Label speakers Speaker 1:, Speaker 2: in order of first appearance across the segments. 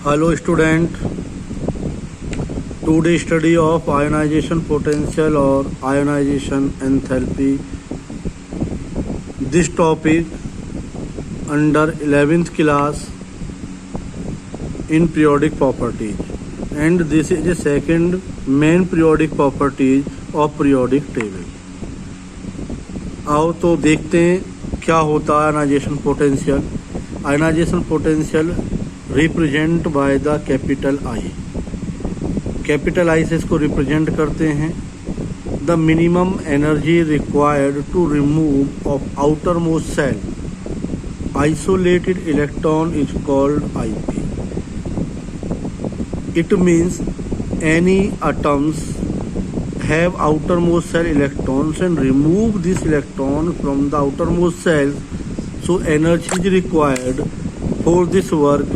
Speaker 1: Hello student, today study of ionization potential or ionization enthalpy. This topic under 11th class in periodic properties, and this is the second main periodic properties of periodic table. आओ तो देखते हैं क्या होता है ionization potential. Ionization potential represent by the capital I. Capital I से इसको represent करते हैं। The minimum energy required to remove of outer most shell isolated electron is called IP. It means any atoms have outermost cell electrons and remove this electron from the outermost cell, so energy is required for this work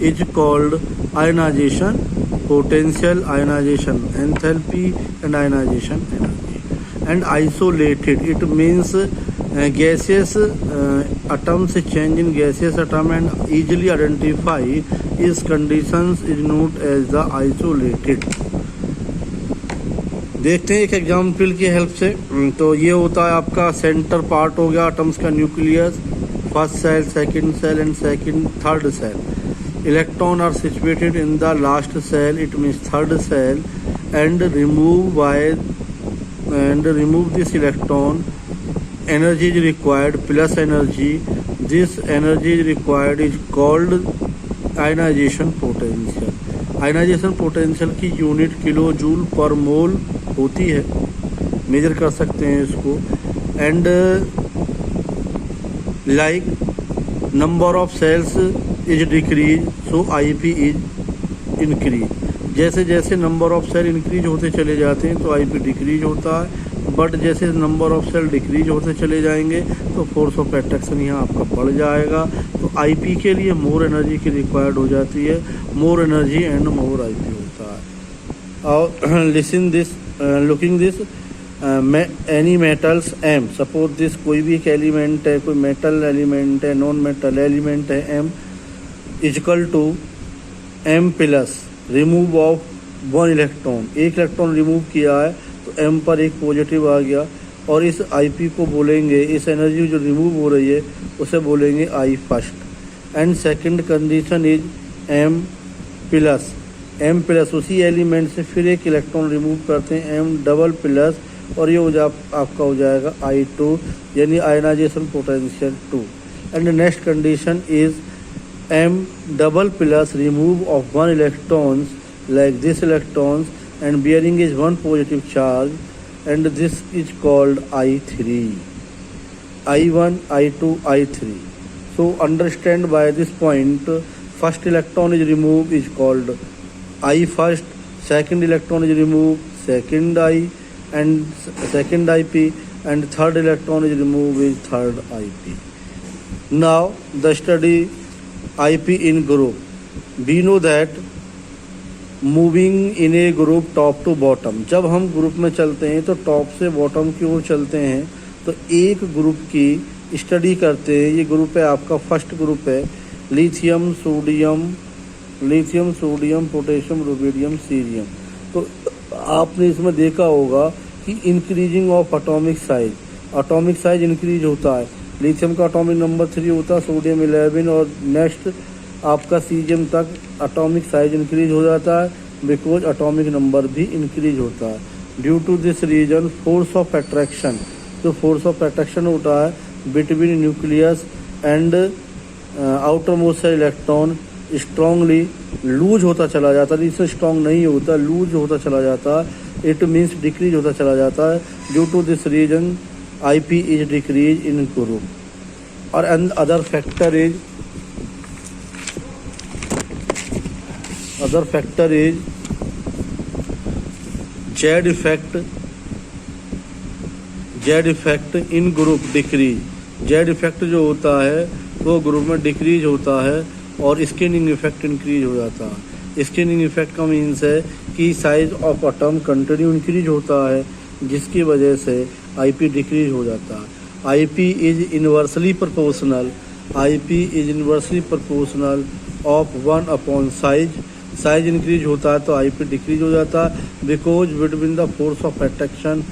Speaker 1: is called ionization potential, ionization enthalpy and ionization energy. And isolated, it means gaseous atoms change in gaseous atom and easily identify its conditions is known as the isolated. देखते हैं एक example की help से। तो ये होता है आपका सेंटर पार्ट हो गया एटम्स का nucleus, first shell, second shell and third shell. Electron are situated in the last shell, it means third shell, and remove this electron, energy is required plus energy, this energy is required is called ionization potential. Ionization potential की unit kilo joule per mole होती है, measure कर सकते हैं इसको। And like number of shells is decrease, so IP is increase. जैसे जैसे number of cell increase होते चले जाते हैं तो आईपी डिक्रीज होता है, बट जैसे नंबर ऑफ सेल डिक्रीज होते चले जाएंगे तो फोर्स ऑफ अट्रैक्शन यहाँ आपका बढ़ जाएगा। तो आईपी के लिए मोर एनर्जी की रिक्वायर्ड हो जाती है, more energy and more IP होता है। और listen this, looking this, any metals M, suppose this कोई भी एक एलिमेंट है, कोई मेटल एलिमेंट है, नॉन मेटल एलिमेंट है, M is equal to M plus remove of one electron. एक इलेक्ट्रॉन रिमूव किया है तो एम पर एक पॉजिटिव आ गया, और इस आईपी को बोलेंगे, इस एनर्जी जो रिमूव हो रही है उसे बोलेंगे I first. And second condition is M plus, M plus उसी एलिमेंट से फिर एक इलेक्ट्रॉन रिमूव करते हैं, एम डबल प्लस, और ये आपका हो जाएगा आई टू, यानी ionization potential 2। And next condition is M double plus remove of one electrons like this electrons and bearing is one positive charge, and this is called I3, I1, I2, I3. So understand by this point, first electron is removed is called I first, second electron is removed second I and second IP, and third electron is removed is third IP. Now the study IP in group. We know that moving in a group top to bottom, जब हम group में चलते हैं तो top से bottom की ओर चलते हैं। तो एक ग्रुप की स्टडी करते हैं। ये ग्रुप है आपका, फर्स्ट ग्रुप है lithium sodium potassium rubidium cerium. तो आपने इसमें देखा होगा कि increasing of atomic size increase होता है। लिथियम का एटॉमिक नंबर 3 होता है, सोडियम 11, और नेक्स्ट आपका सीरियम तक एटॉमिक साइज इंक्रीज हो जाता है, बिकॉज एटॉमिक नंबर भी इंक्रीज होता है। Due to this reason force of attraction, जो फोर्स ऑफ अट्रैक्शन होता है between nucleus and outer most shell electron strongly loose होता चला जाता है। इससे स्ट्रांग नहीं होता, लूज होता चला जाता है, इट मीन्स डिक्रीज होता चला जाता है। Due to this reason IP is decrease in group. और other factor is Z effect in group decrease. Z effect जो होता है वो ग्रुप में डिक्रीज होता है, और स्कैनिंग इफेक्ट इंक्रीज हो जाता है। स्कैनिंग इफेक्ट का मीन्स है कि size of atom continue increase होता है, जिसकी वजह से आईपी डिक्रीज हो जाता है। IP is inversely proportional of 1 size, size increase होता है तो आईपी डिक्रीज हो जाता है, because between the force of attraction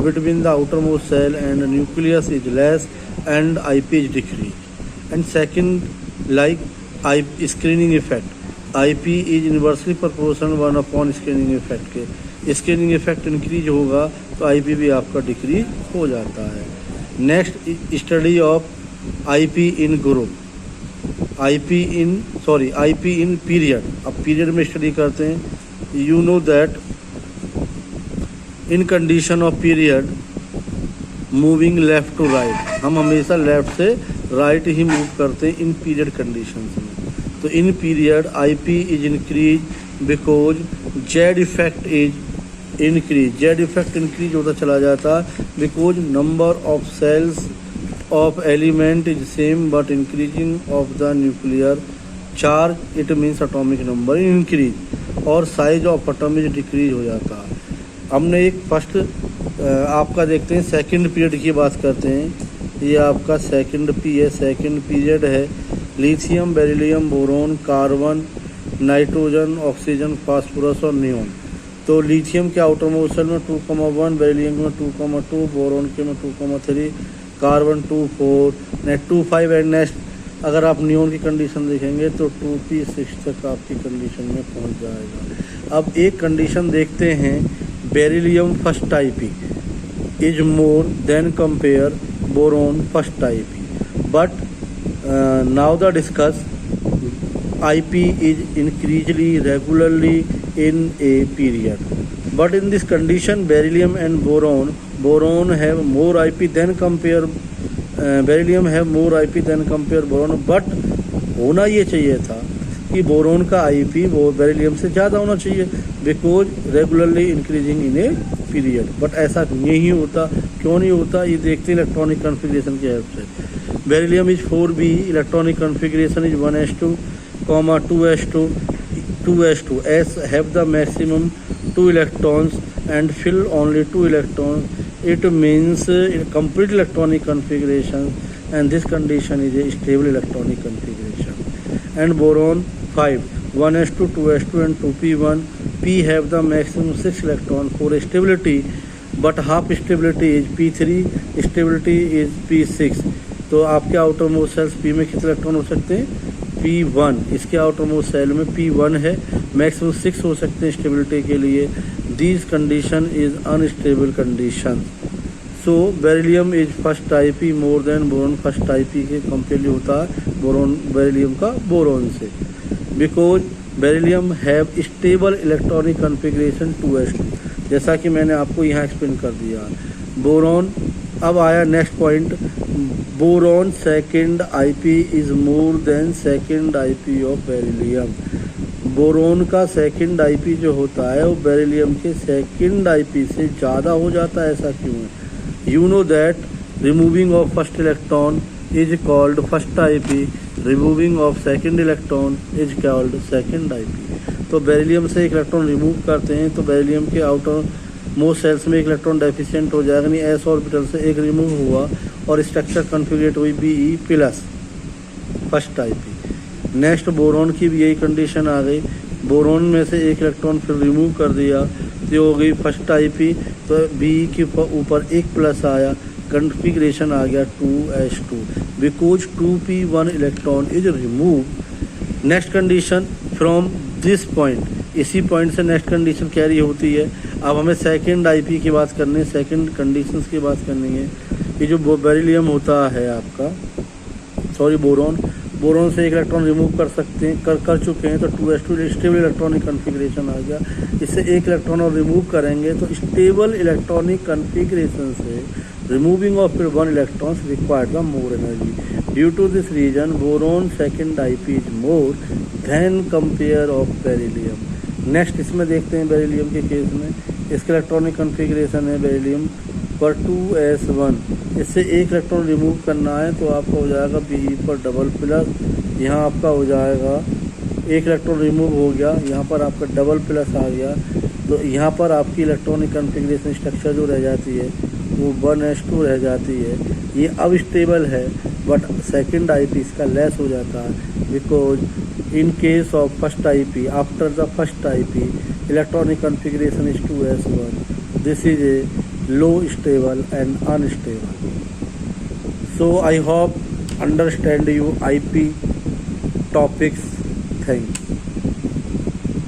Speaker 1: between the outer most shell and nucleus is less and IP is decrease. And second like I screening effect, IP is inversely proportional 1 screening effect के, screening effect increase होगा तो IP भी आपका decrease हो जाता है। Next study of IP in group, IP in period. अब period में स्टडी करते हैं। You know that in condition of period moving left to right, हम हमेशा लेफ्ट से राइट ही मूव करते हैं इन पीरियड कंडीशन में। तो in period IP is increase because Z effect is increase, Z effect increase होता चला जाता because number of shells of element is same but increasing of the nuclear charge, it means atomic number increase, और size of atom is decrease हो जाता है। हमने एक first आपका देखते हैं सेकंड पीरियड की बात करते हैं। ये आपका सेकंड पी है, सेकंड पीरियड है। Lithium, beryllium, boron, carbon, nitrogen, oxygen, phosphorus और नियोन। तो लिथियम के आउटर मोस्ट सेल में 2,1, बेरिलियम में 2,2, बोरोन के में 2,3, कार्बन 2,4, नेट 2,5 एंड नेक्स्ट अगर आप नियोन की कंडीशन देखेंगे तो 2p6 तक आपकी कंडीशन में पहुंच जाएगा। अब एक कंडीशन देखते हैं, beryllium first type is more than compare boron first type, but now the discuss IP is increasingly regularly in a period, but in this condition beryllium and boron have more IP than compare beryllium have more IP than compare boron, but होना ये चाहिए था कि boron का IP वो beryllium से ज़्यादा होना चाहिए because regularly increasing in a period, but ऐसा नहीं होता। क्यों नहीं होता ये देखते हैं इलेक्ट्रॉनिक कन्फिग्रेशन की हेल्प से। Beryllium is 4b, electronic configuration is 1s2, 2s2, 2s2 as have the maximum 2 electrons and fill only 2 electrons, it means complete electronic configuration, and this condition is a stable electronic configuration. And boron 5, 1s2, 2s2 and 2p1, p have the maximum 6 electrons for stability, but half stability is p3, stability is p6। तो आपके outer most sales p में कितने electron हो सकते हैं? P1, इसके outer most cell में P1 है, मैक्सिमम 6 हो सकते हैं स्टेबिलिटी के लिए। This condition is unstable condition. So beryllium is first type more than boron first type के कंपेयर होता है बोरोन बेरिलियम का बोरोन से, because beryllium have stable electronic configuration 2s2, जैसा कि मैंने आपको यहाँ एक्सप्लेन कर दिया। बोरोन, अब आया next point, boron second IP is more then second IP of beryllium. Boron का सेकंड आईपी जो होता है वो बेरिलियम के सेकंड आईपी से ज़्यादा हो जाता है। ऐसा क्यों है? You know that removing of first electron is called first IP, removing of second electron is called second IP. तो बेरिलियम से एक इलेक्ट्रॉन रिमूव करते हैं तो बेरिलियम के आउटर मोस्ट सेल्स में एक इलेक्ट्रॉन डेफिशिएंट हो जाएगा, यानी एस ऑर्बिटल से एक रिमूव हुआ और स्ट्रक्चर कन्फिगरेट हुई Be plus first type. Next boron की भी यही कंडीशन आ गई, बोरोन में से एक इलेक्ट्रॉन फिर रिमूव कर दिया तो हो गई फर्स्ट टाइप ही, तो Be के ऊपर एक प्लस आया, कन्फिग्रेशन आ गया 2s2 because 2p1 electron is remove. Next condition from this point, इसी पॉइंट से नेक्स्ट कंडीशन कैरी होती है। अब हमें सेकंड आईपी की बात करनी है, सेकंड कंडीशंस की बात करनी है। ये जो बेरिलियम होता है आपका, बोरोन से एक इलेक्ट्रॉन रिमूव कर सकते हैं, कर चुके हैं तो 2s2 स्टेबल इलेक्ट्रॉनिक कन्फिग्रेशन आ गया। इससे एक इलेक्ट्रॉन और रिमूव करेंगे तो स्टेबल इलेक्ट्रॉनिक कन्फिग्रेशन से removing of 1 electrons required the more energy. Due to this reason boron second IP is more than compare of beryllium. Next इसमें देखते हैं बेरिलियम के केस में, इसका इलेक्ट्रॉनिक कन्फिग्रेशन है बेरिलियम पर 2s1, इससे एक इलेक्ट्रॉन रिमूव करना है तो आपका हो जाएगा Be पर डबल प्लस, यहाँ आपका हो जाएगा एक इलेक्ट्रॉन रिमूव हो गया, यहाँ पर आपका डबल प्लस आ गया, तो यहाँ पर आपकी इलेक्ट्रॉनिक कन्फिग्रेशन स्ट्रक्चर जो रह जाती है वो 1s2 रह जाती है। ये अब स्टेबल है बट सेकंड आईपी इसका लेस हो जाता है, because in case of first IP after the first IP electronic configuration is 2s1, this is a low stable and unstable. So I hope understand you IP topics. Thank you.